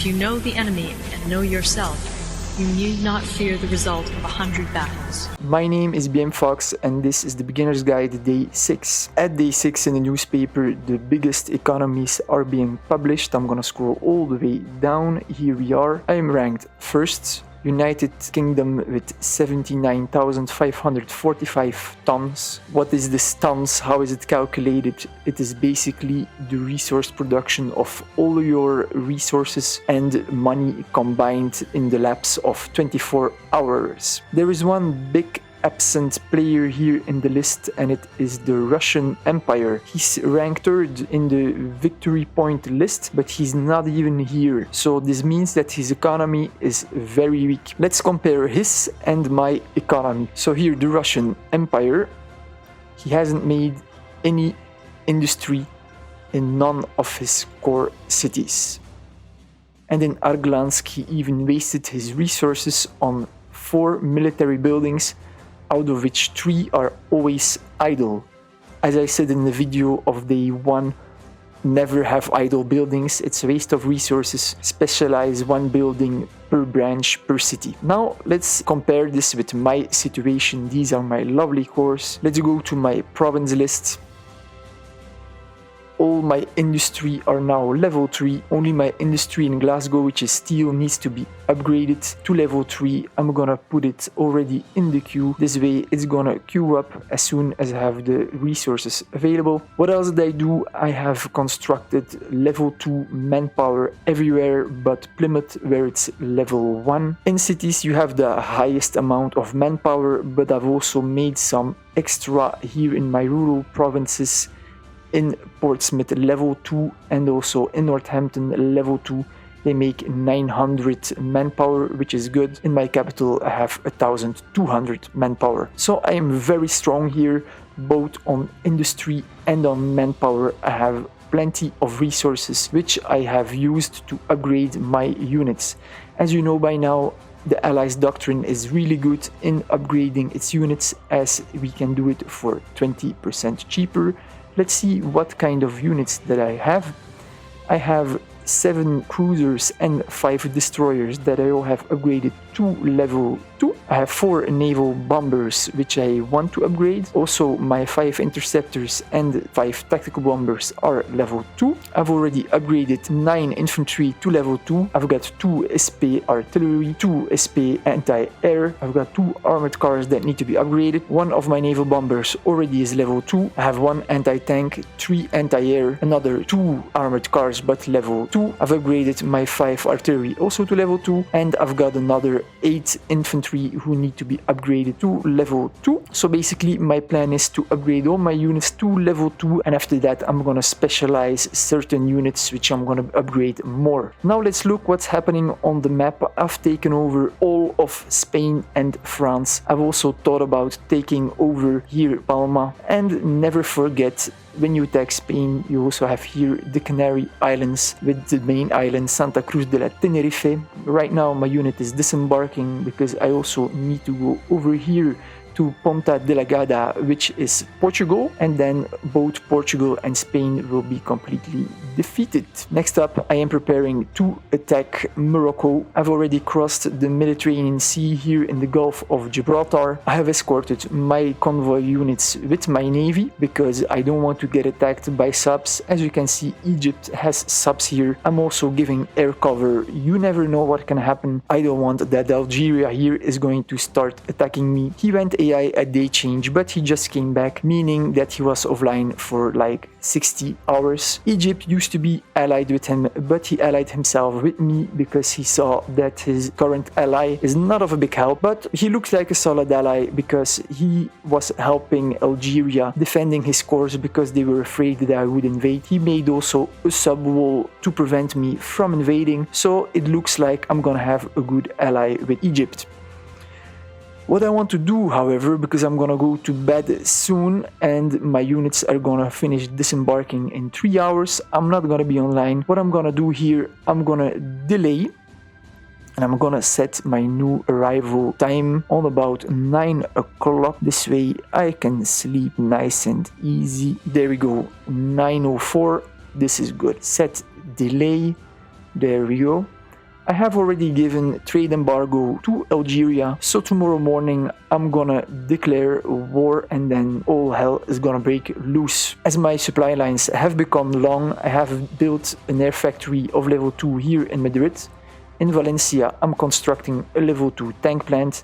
If you know the enemy and know yourself, you need not fear the result of 100 battles. My name is BM Fox and this is the Beginner's Guide Day 6. At Day 6 in the newspaper, the biggest economies are being published. I'm gonna scroll all the way down. Here we are. I am ranked first. United Kingdom with 79,545 tons. What is this tons? How is it calculated? It is basically the resource production of all your resources and money combined in the lapse of 24 hours. There is one big absent player here in the list, and it is the Russian Empire. He's ranked third in the victory point list, but he's not even here. So this means that his economy is very weak. Let's compare his and my economy. So here, the Russian Empire, he hasn't made any industry in none of his core cities. And in Arglansk, he even wasted his resources on 4 military buildings, out of which 3 are always idle. As I said in the video of Day 1, never have idle buildings, it's a waste of resources. Specialize one building per branch per city. Now let's compare this with my situation. These are my lovely cores. Let's go to my province list. All my industry are now level 3. Only my industry in Glasgow, which is steel, needs to be upgraded to level 3. I'm gonna put it already in the queue. This way it's gonna queue up as soon as I have the resources available. What else did I do? I have constructed level 2 manpower everywhere but Plymouth, where it's level 1. In cities you have the highest amount of manpower, but I've also made some extra here in my rural provinces. In Portsmouth level 2 and also in Northampton level 2, they make 900 manpower, which is good. In my capital I have 1,200 manpower. So I am very strong here, both on industry and on manpower. I have plenty of resources which I have used to upgrade my units. As you know by now, the Allies doctrine is really good in upgrading its units, as we can do it for 20% cheaper. Let's see what kind of units that I have. I have 7 cruisers and 5 destroyers that I all have upgraded to level 2. I have 4 naval bombers which I want to upgrade. Also my 5 interceptors and 5 tactical bombers are level 2. I've already upgraded 9 infantry to level 2. I've got 2 SP artillery, 2 SP anti-air. I've got 2 armored cars that need to be upgraded. 1 of my naval bombers already is level 2. I have 1 anti-tank, 3 anti-air, another 2 armored cars but level 2. I've upgraded my 5 artillery also to level 2, and I've got another 8 infantry who need to be upgraded to level 2. So basically my plan is to upgrade all my units to level 2, and after that I'm gonna specialize certain units which I'm gonna upgrade more. Now let's look what's happening on the map. I've taken over all of Spain and France. I've also thought about taking over here Palma, and never forget, when you attack Spain, you also have here the Canary Islands with the main island Santa Cruz de la Tenerife. Right now my unit is disembarking because I also need to go over here to Ponta Delgada, which is Portugal, and then both Portugal and Spain will be completely defeated. Next up, I am preparing to attack Morocco. I've already crossed the Mediterranean Sea here in the Gulf of Gibraltar. I have escorted my convoy units with my navy because I don't want to get attacked by subs. As you can see, Egypt has subs here. I'm also giving air cover. You never know what can happen. I don't want that Algeria here is going to start attacking me. He went AI at day change, but he just came back, meaning that he was offline for like 60 hours. Egypt used to be allied with him, but he allied himself with me because he saw that his current ally is not of a big help, but he looks like a solid ally because he was helping Algeria defending his cores because they were afraid that I would invade. He made also a sub wall to prevent me from invading, so it looks like I'm gonna have a good ally with Egypt. What I want to do, however, because I'm gonna go to bed soon and my units are gonna finish disembarking in 3 hours, I'm not gonna be online. What I'm gonna do here, I'm gonna delay and I'm gonna set my new arrival time on about 9 o'clock. This way I can sleep nice and easy. There we go, 9:04. This is good. Set delay. There we go. I have already given trade embargo to Algeria, so tomorrow morning I'm gonna declare war and then all hell is gonna break loose. As my supply lines have become long, I have built an air factory of level 2 here in Madrid. In Valencia, I'm constructing a level 2 tank plant.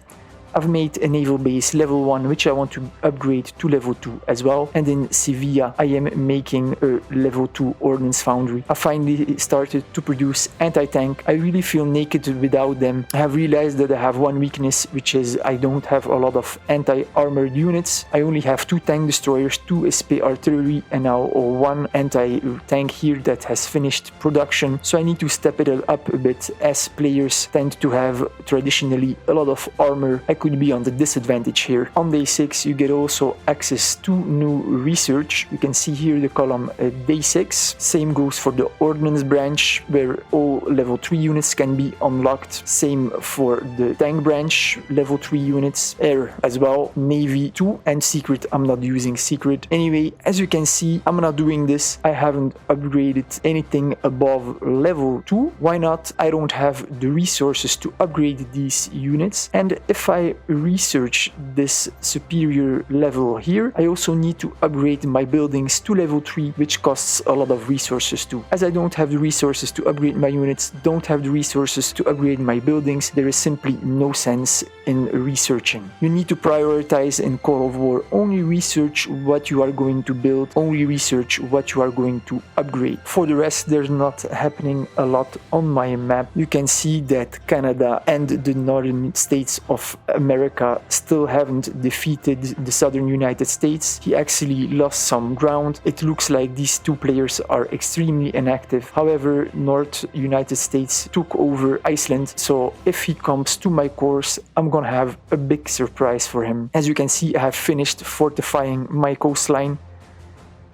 I've made a naval base level 1 which I want to upgrade to level 2 as well, and in Sevilla I am making a level 2 ordnance foundry. I finally started to produce anti-tank. I really feel naked without them. I have realized that I have one weakness, which is I don't have a lot of anti-armored units. I only have 2 tank destroyers, 2 SP artillery, and now 1 anti-tank here that has finished production, so I need to step it up a bit, as players tend to have traditionally a lot of armor. I could be on the disadvantage here. On day 6 you get also access to new research. You can see here the column day 6. Same goes for the ordnance branch, where all level 3 units can be unlocked. Same for the tank branch, level 3 units. Air as well, navy 2, and secret. I'm not using secret. Anyway, as you can see, I'm not doing this. I haven't upgraded anything above level 2. Why not? I don't have the resources to upgrade these units, and if I research this superior level here, I also need to upgrade my buildings to level 3, which costs a lot of resources too. As I don't have the resources to upgrade my units, don't have the resources to upgrade my buildings, there is simply no sense in researching. You need to prioritize in Call of War. Only research what you are going to build, only research what you are going to upgrade. For the rest, there's not happening a lot on my map. You can see that Canada and the northern states of America still haven't defeated the southern United States. He actually lost some ground. It looks like these 2 players are extremely inactive. However, North United States took over Iceland, so if he comes to my course, I'm gonna have a big surprise for him. As you can see, I have finished fortifying my coastline.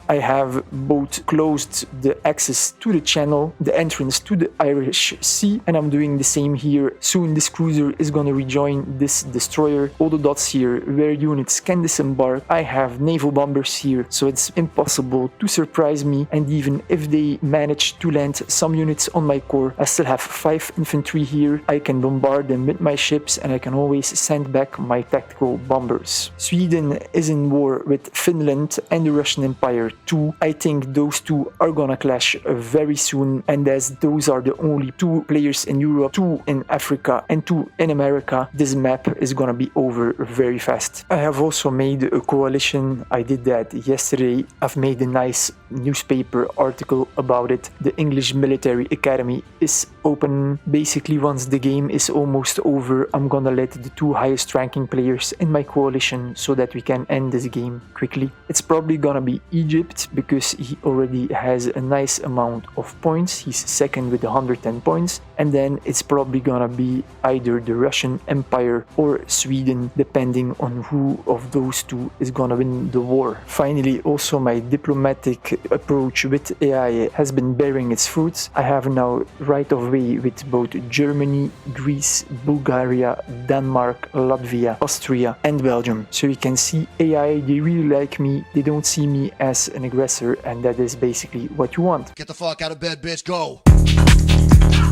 I have both closed the access to the channel, the entrance to the Irish Sea, and I'm doing the same here. Soon this cruiser is gonna rejoin this destroyer. All the dots here where units can disembark. I have naval bombers here, so it's impossible to surprise me, and even if they manage to land some units on my core, I still have 5 infantry here. I can bombard them with my ships, and I can always send back my tactical bombers. Sweden is in war with Finland and the Russian Empire too. I think those 2 are gonna clash very soon, and as those are the only 2 players in Europe, 2 in Africa and 2 in America, this map is gonna be over very fast. I have also made a coalition. I did that yesterday. I've made a nice newspaper article about it. The English Military Academy is open. Basically, once the game is almost over, I'm gonna let the 2 highest ranking players in my coalition so that we can end this game quickly. It's probably gonna be Egypt, because he already has a nice amount of points. He's second with 110 points, and then it's probably gonna be either the Russian Empire or Sweden, depending on who of those 2 is gonna win the war. Finally, also my diplomatic approach with AI has been bearing its fruits. I have now right of way with both Germany, Greece, Bulgaria, Denmark, Latvia, Austria and Belgium. So you can see AI, they really like me. They don't see me as an aggressor, and that is basically what you want. Get the fuck out of bed, bitch, go!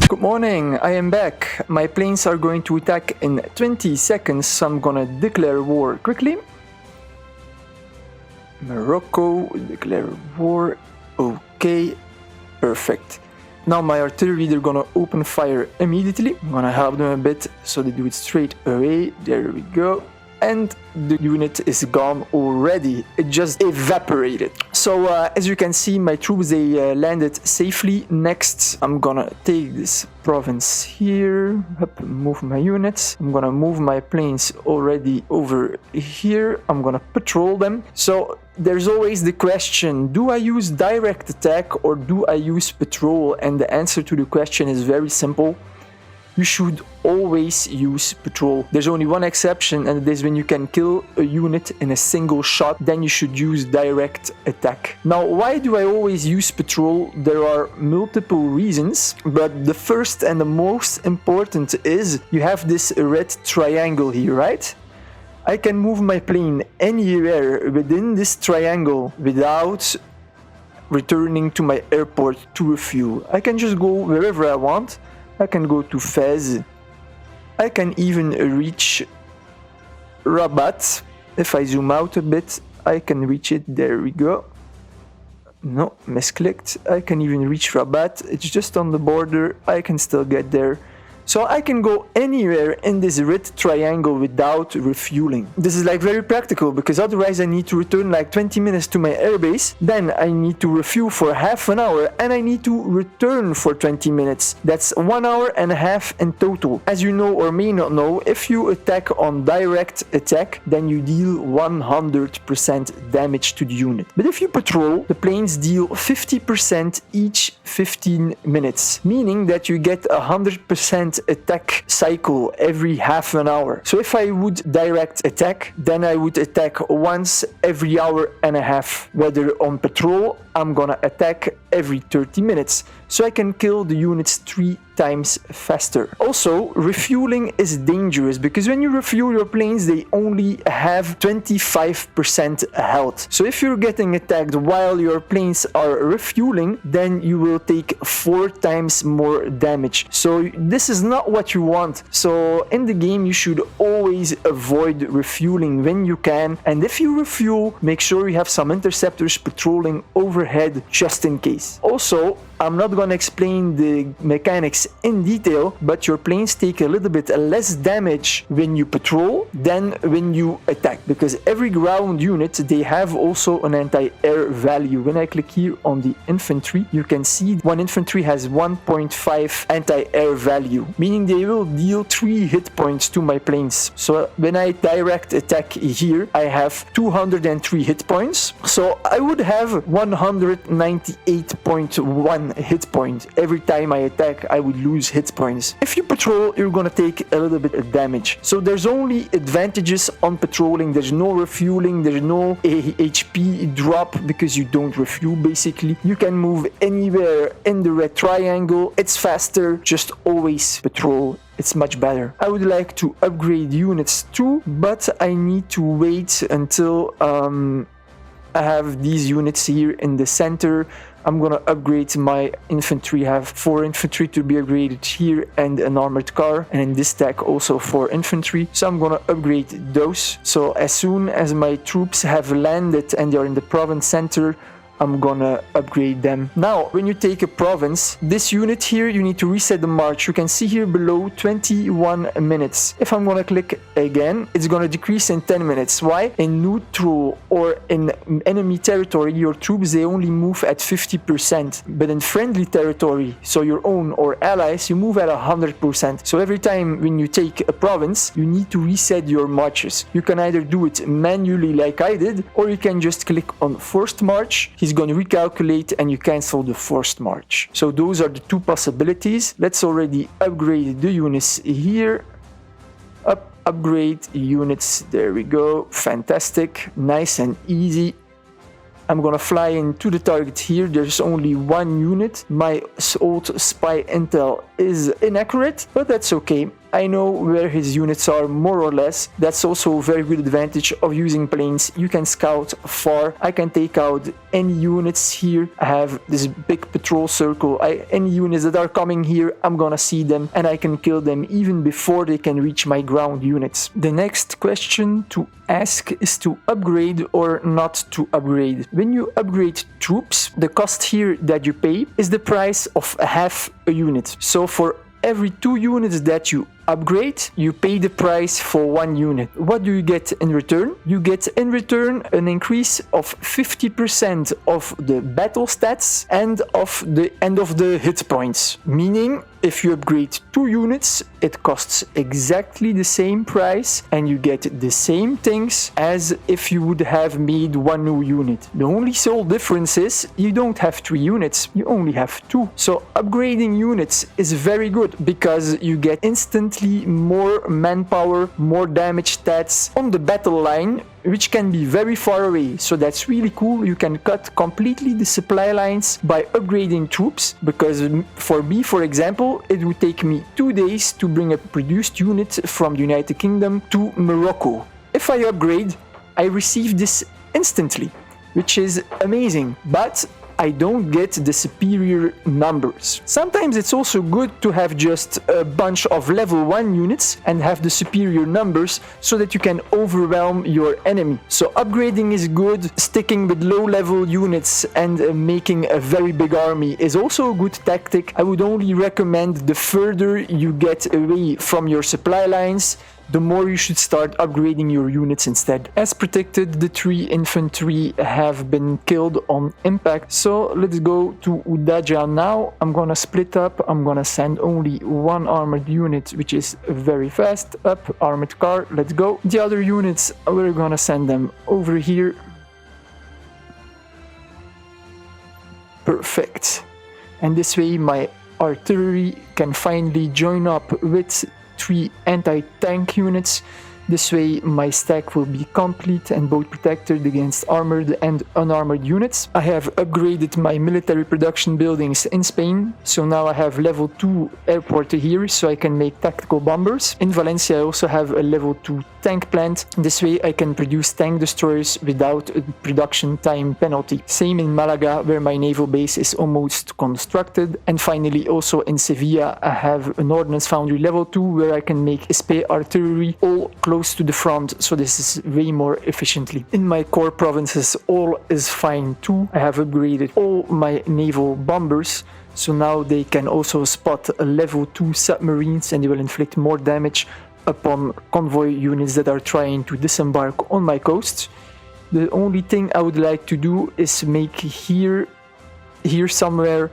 Good morning, I am back. My planes are going to attack in 20 seconds, so I'm gonna declare war quickly. Morocco, declare war. Okay, perfect. Now my artillery, they're gonna open fire immediately. I'm gonna help them a bit so they do it straight away. There we go. And the unit is gone already. It just evaporated. So as you can see, my troops, they landed safely. Next, I'm gonna take this province here, move my units. I'm gonna move my planes already over here. I'm gonna patrol them. So there's always the question, do I use direct attack or do I use patrol? And the answer to the question is very simple. You should always use patrol. There's only one exception, and it is when you can kill a unit in a single shot, then you should use direct attack. Now, why do I always use patrol? There are multiple reasons, but the first and the most important is you have this red triangle here, right? I can move my plane anywhere within this triangle without returning to my airport to refuel. I can just go wherever I want. I can go to Fez. I can even reach Rabat. If I zoom out a bit, I can reach it. There we go. No, misclicked. I can even reach Rabat. It's just on the border. I can still get there. So I can go anywhere in this red triangle without refueling. This is like very practical because otherwise I need to return like 20 minutes to my airbase. Then I need to refuel for half an hour and I need to return for 20 minutes. That's 1 hour and a half in total. As you know or may not know, if you attack on direct attack, then you deal 100% damage to the unit. But if you patrol, the planes deal 50% each 15 minutes, meaning that you get 100% attack cycle every half an hour. So if I would direct attack, then I would attack once every hour and a half. Whether on patrol, I'm gonna attack every 30 minutes. So I can kill the units 3 times faster. Also, refueling is dangerous because when you refuel your planes, they only have 25% health. So if you're getting attacked while your planes are refueling, then you will take 4 times more damage. So this is not what you want. So in the game, you should always avoid refueling when you can. And if you refuel, make sure you have some interceptors patrolling overhead just in case. Also, I'm not going to explain the mechanics in detail, but your planes take a little bit less damage when you patrol than when you attack, because every ground unit, they have also an anti-air value. When I click here on the infantry, you can see one infantry has 1.5 anti-air value, meaning they will deal 3 hit points to my planes. So when I direct attack here, I have 203 hit points. So I would have 198.1 hit point. Every time I attack, I would lose hit points. If you patrol, you're gonna take a little bit of damage. So there's only advantages on patrolling. There's no refueling, there's no HP drop because you don't refuel basically. You can move anywhere in the red triangle. It's faster. Just always patrol. It's much better. I would like to upgrade units too, but I need to wait until I have these units here in the center. I'm gonna upgrade my infantry. I have 4 infantry to be upgraded here and an armored car, and in this stack also 4 infantry. So I'm gonna upgrade those. So as soon as my troops have landed and they're in the province center, I'm gonna upgrade them. Now, when you take a province, this unit here, you need to reset the march. You can see here below 21 minutes. If I'm gonna click again, it's gonna decrease in 10 minutes. Why? In neutral or in enemy territory, your troops, they only move at 50%. But in friendly territory, so your own or allies, you move at 100%. So every time when you take a province, you need to reset your marches. You can either do it manually like I did, or you can just click on forced march. He's going to recalculate and you cancel the forced march. So those are the 2 possibilities. Let's already upgrade the units here. Upgrade units. There we go. Fantastic. Nice and easy. I'm gonna fly into the target here. There's only 1 unit. My old spy intel is inaccurate, but that's okay. I know where his units are more or less. That's also a very good advantage of using planes. You can scout far. I can take out any units here. I have this big patrol circle. Any units that are coming here, I'm gonna see them and I can kill them even before they can reach my ground units. The next question to ask is to upgrade or not to upgrade. When you upgrade troops, the cost here that you pay is the price of half a unit. So for every 2 units that you upgrade, you pay the price for 1 unit. What do you get in return? You get in return an increase of 50% of the battle stats and of the end of the hit points. Meaning, if you upgrade 2 units, it costs exactly the same price and you get the same things as if you would have made 1 new unit. The only sole difference is you don't have 3 units, you only have 2. So upgrading units is very good because you get instantly more manpower, more damage stats on the battle line, which can be very far away. So that's really cool. You can cut completely the supply lines by upgrading troops, because for me, for example, it would take me 2 days to bring a produced unit from the United Kingdom to Morocco. If I upgrade, I receive this instantly, which is amazing. But I don't get the superior numbers. Sometimes it's also good to have just a bunch of level 1 units and have the superior numbers so that you can overwhelm your enemy. So upgrading is good, sticking with low level units and making a very big army is also a good tactic. I would only recommend the further you get away from your supply lines, the more you should start upgrading your units instead. As predicted, the 3 infantry have been killed on impact. So let's go to Udaja now. I'm gonna split up. I'm gonna send only 1 armored unit, which is very fast. Up, armored car, let's go. The other units, we're gonna send them over here. Perfect. And this way my artillery can finally join up with 3 anti-tank units. This way my stack will be complete and both protected against armored and unarmored units. I have upgraded my military production buildings in Spain, so now I have level 2 airport here so I can make tactical bombers. In Valencia I also have a level 2 tank plant. This way I can produce tank destroyers without a production time penalty. Same in Malaga, where my naval base is almost constructed. And finally also in Sevilla I have an ordnance foundry level 2 where I can make SP artillery all close to the front, so this is way more efficiently. In my core provinces all is fine too. I have upgraded all my naval bombers, so now they can also spot level 2 submarines and they will inflict more damage upon convoy units that are trying to disembark on my coast. The only thing I would like to do is make here somewhere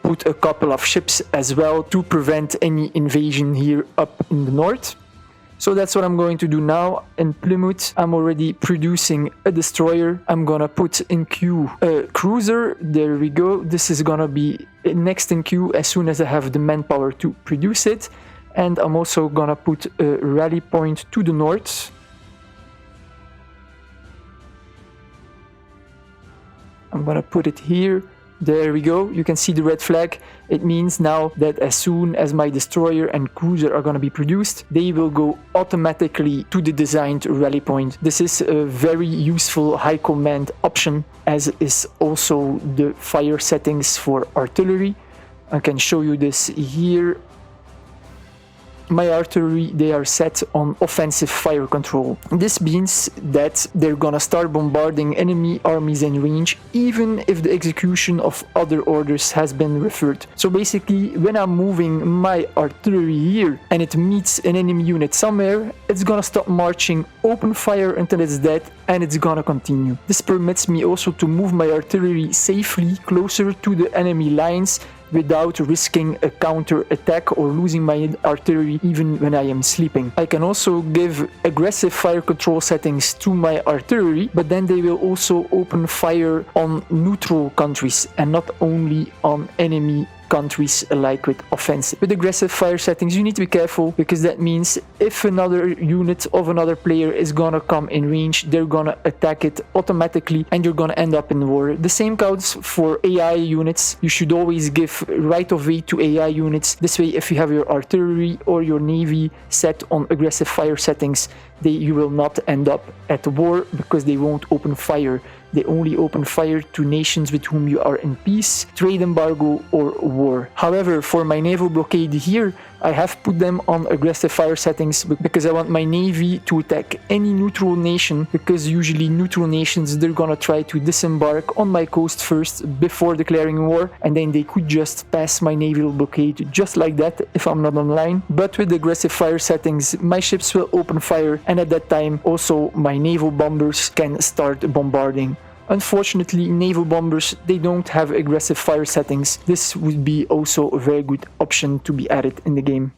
put a couple of ships as well to prevent any invasion here up in the north. So that's what I'm going to do now. In Plymouth, I'm already producing a destroyer. I'm gonna put in queue a cruiser. There we go. This is gonna be next in queue as soon as I have the manpower to produce it. And I'm also gonna put a rally point to the north. I'm gonna put it here. There we go. You can see the red flag. It means now that as soon as my destroyer and cruiser are going to be produced, they will go automatically to the designed rally point. This is a very useful high command option, as is also the fire settings for artillery. I can show you this here. My artillery, they are set on offensive fire control. This means that they're gonna start bombarding enemy armies in range even if the execution of other orders has been referred. So basically, when I'm moving my artillery here and it meets an enemy unit somewhere, it's gonna stop marching, open fire until it's dead, and it's gonna continue. This permits me also to move my artillery safely closer to the enemy lines without risking a counter attack or losing my artillery even when I am sleeping. I can also give aggressive fire control settings to my artillery, but then they will also open fire on neutral countries and not only on enemy countries like with offensive. With aggressive fire settings you need to be careful, because that means if another unit of another player is gonna come in range, they're gonna attack it automatically and you're gonna end up in war. The same counts for AI units. You should always give right of way to AI units. This way, if you have your artillery or your navy set on aggressive fire settings, you will not end up at war because they won't open fire. They only open fire to nations with whom you are in peace, trade embargo, or war. However, for my naval blockade here, I have put them on aggressive fire settings because I want my navy to attack any neutral nation, because usually neutral nations, they're gonna try to disembark on my coast first before declaring war, and then they could just pass my naval blockade just like that if I'm not online. But with aggressive fire settings, my ships will open fire, and at that time also my naval bombers can start bombarding. Unfortunately, naval bombers, they don't have aggressive fire settings. This would be also a very good option to be added in the game.